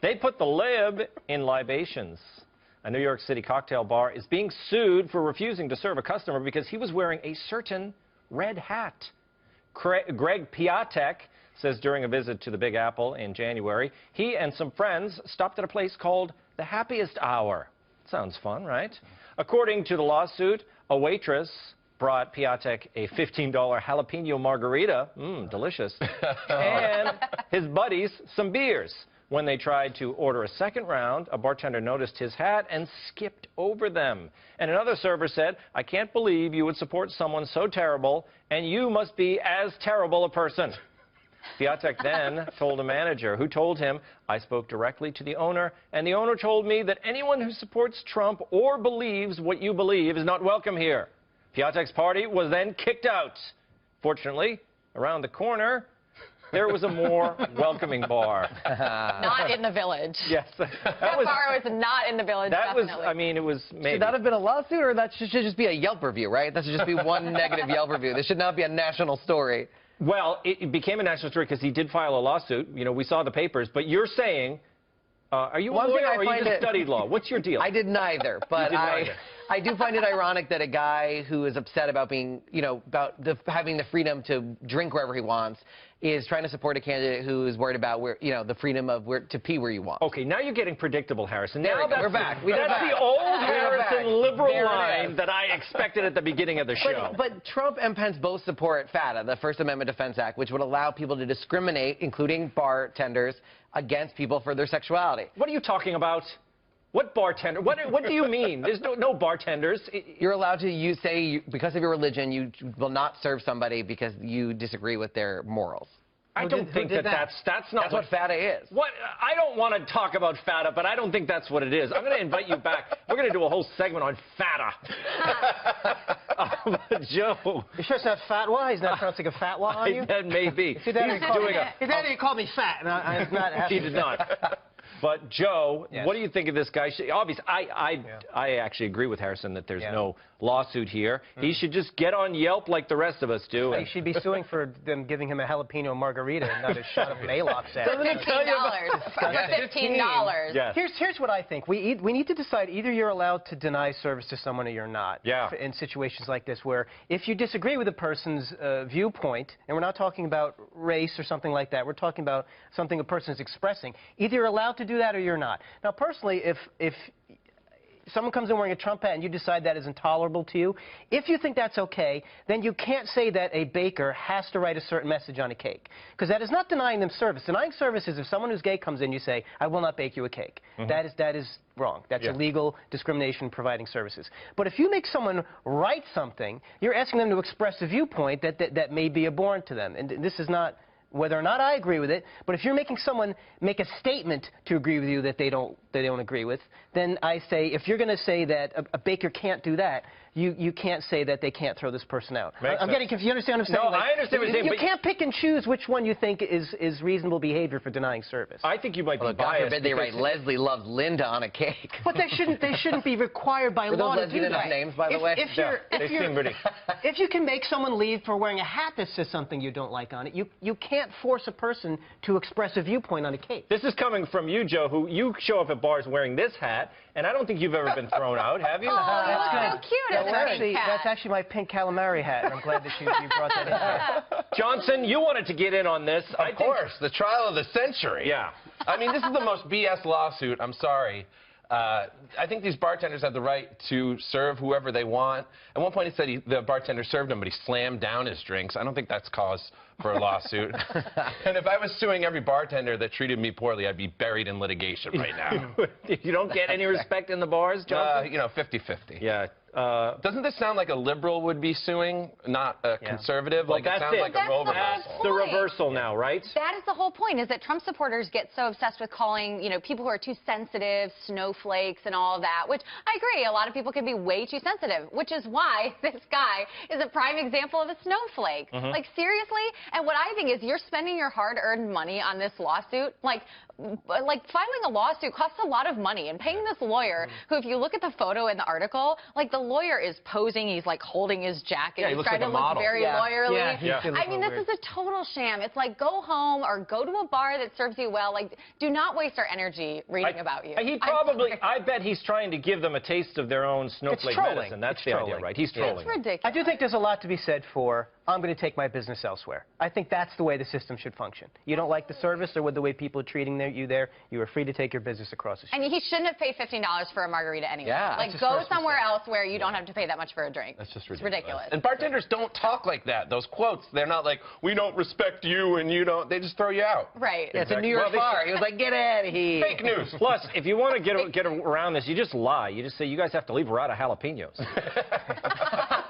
They put the lib in libations. A New York City cocktail bar is being sued for refusing to serve a customer because he was wearing a certain red hat. Greg Piatek says during a visit to the Big Apple in January, he and some friends stopped at a place called the Happiest Hour. Sounds fun, right? According to the lawsuit, a waitress brought Piatek a $15 jalapeno margarita, delicious, and his buddies some beers. When they tried to order a second round, a bartender noticed his hat and skipped over them. And another server said, "I can't believe you would support someone so terrible, and you must be as terrible a person." Piatek then told a manager who told him, "I spoke directly to the owner, and the owner told me that anyone who supports Trump or believes what you believe is not welcome here." Piatek's party was then kicked out. Fortunately, around the corner, there was a more welcoming bar. Not in the Village. Yes. That bar was not in the Village, definitely. I mean, it was maybe. Should that have been a lawsuit, or that should just be a Yelp review, right? That should just be one negative Yelp review. This should not be a national story. Well, it became a national story because he did file a lawsuit. You know, we saw the papers. But you're saying, are you a lawyer or you just studied law? What's your deal? I did neither, but I do find it ironic that a guy who is upset about being, having the freedom to drink wherever he wants is trying to support a candidate who is worried about the freedom of to pee where you want. Okay, now you're getting predictable, Harrison. Now we're back. That's the old Harrison liberal line that I expected at the beginning of the show. But Trump and Pence both support FATA, the First Amendment Defense Act, which would allow people to discriminate, including bartenders, against people for their sexuality. What are you talking about? What bartender? What do you mean? There's no bartenders. You're allowed to say because of your religion you will not serve somebody because you disagree with their morals. I don't think that's what FATA is. What I don't want to talk about FATA, but I don't think that's what it is. I'm going to invite you back. We're going to do a whole segment on FATA. Joe. You sure it's not fatwa? He's not trying to take a fatwa on you? That may be. He's doing he called me fat, and I'm not happy. He did not. But, Joe, what do you think of this guy? Obviously, I actually agree with Harrison that there's no lawsuit here. He should just get on Yelp like the rest of us do. He should be suing for them giving him a jalapeno margarita and not a shot of Maalox. $15. $15. Yes. Here's what I think. We need to decide either you're allowed to deny service to someone or you're not. Yeah. In situations like this where if you disagree with a person's viewpoint, and we're not talking about race or something like that, we're talking about something a person is expressing, either you're allowed to do that or you're not. Now, personally, if someone comes in wearing a Trump hat and you decide that is intolerable to you, if you think that's okay, then you can't say that a baker has to write a certain message on a cake, because that is not denying them service. Denying service is if someone who's gay comes in, you say, "I will not bake you a cake." That is wrong. That's illegal discrimination providing services. But if you make someone write something, you're asking them to express a viewpoint that may be abhorrent to them, and this is not whether or not I agree with it, but if you're making someone make a statement to agree with you that they don't agree with, then I say, if you're going to say that a baker can't do that, you can't say that they can't throw this person out. I'm getting confused. You understand what I'm saying? No, I understand what you're saying. You can't pick and choose which one you think is reasonable behavior for denying service. I think you might be biased. God forbid they write Leslie loves Linda on a cake. But they shouldn't be required by law to do that. Enough names, by the way? If you can make someone leave for wearing a hat that says something you don't like on it, you can't force a person to express a viewpoint on a cake. This is coming from you, Joe, who you show up at bars wearing this hat, and I don't think you've ever been thrown out, have you? Oh, that's so cute. That's actually my pink calamari hat, and I'm glad that you brought that in. Johnson, you wanted to get in on this. Of course, the trial of the century. Yeah. I mean, this is the most BS lawsuit. I'm sorry. I think these bartenders have the right to serve whoever they want. At one point, he said the bartender served him, but he slammed down his drinks. I don't think that's cause for a lawsuit. And if I was suing every bartender that treated me poorly, I'd be buried in litigation right now. You don't get any respect in the bars, Johnson? 50-50. Yeah. Doesn't this sound like a liberal would be suing, not a conservative? Well, like it sounds like a role reversal. That's the reversal now, right? That is the whole point, is that Trump supporters get so obsessed with calling, people who are too sensitive, snowflakes and all of that, which I agree, a lot of people can be way too sensitive, which is why this guy is a prime example of a snowflake. Like, seriously? And what I think is you're spending your hard-earned money on this lawsuit. Like, like filing a lawsuit costs a lot of money, and paying this lawyer, who, if you look at the photo in the article, like the lawyer is posing, he's like holding his jacket, Yeah, he he's looks trying like to a look model. very lawyerly. Yeah. I mean, this is a total sham. It's like, go home or go to a bar that serves you well. Like, do not waste our energy reading about you. He probably, I bet he's trying to give them a taste of their own snowflake trolling. medicine. That's It's the idea, trolling. right? He's trolling. It's ridiculous. I do think there's a lot to be said for, I'm going to take my business elsewhere. I think that's the way the system should function. You don't like the service or with the way people are treating you there, you are free to take your business across the street. And he shouldn't have paid $15 for a margarita anyway. Yeah, like, that's his go first somewhere mistake. else where you don't have to pay that much for a drink. That's just It's ridiculous. ridiculous. And bartenders don't talk like that. Those quotes, they're not like, we don't respect you and you don't. They just throw you out. Right. Yeah, it's a New York bar. He was like, get out of here. Fake news. Plus, if you want to get around this, you just lie. You just say, you guys have to leave. We're out of jalapenos.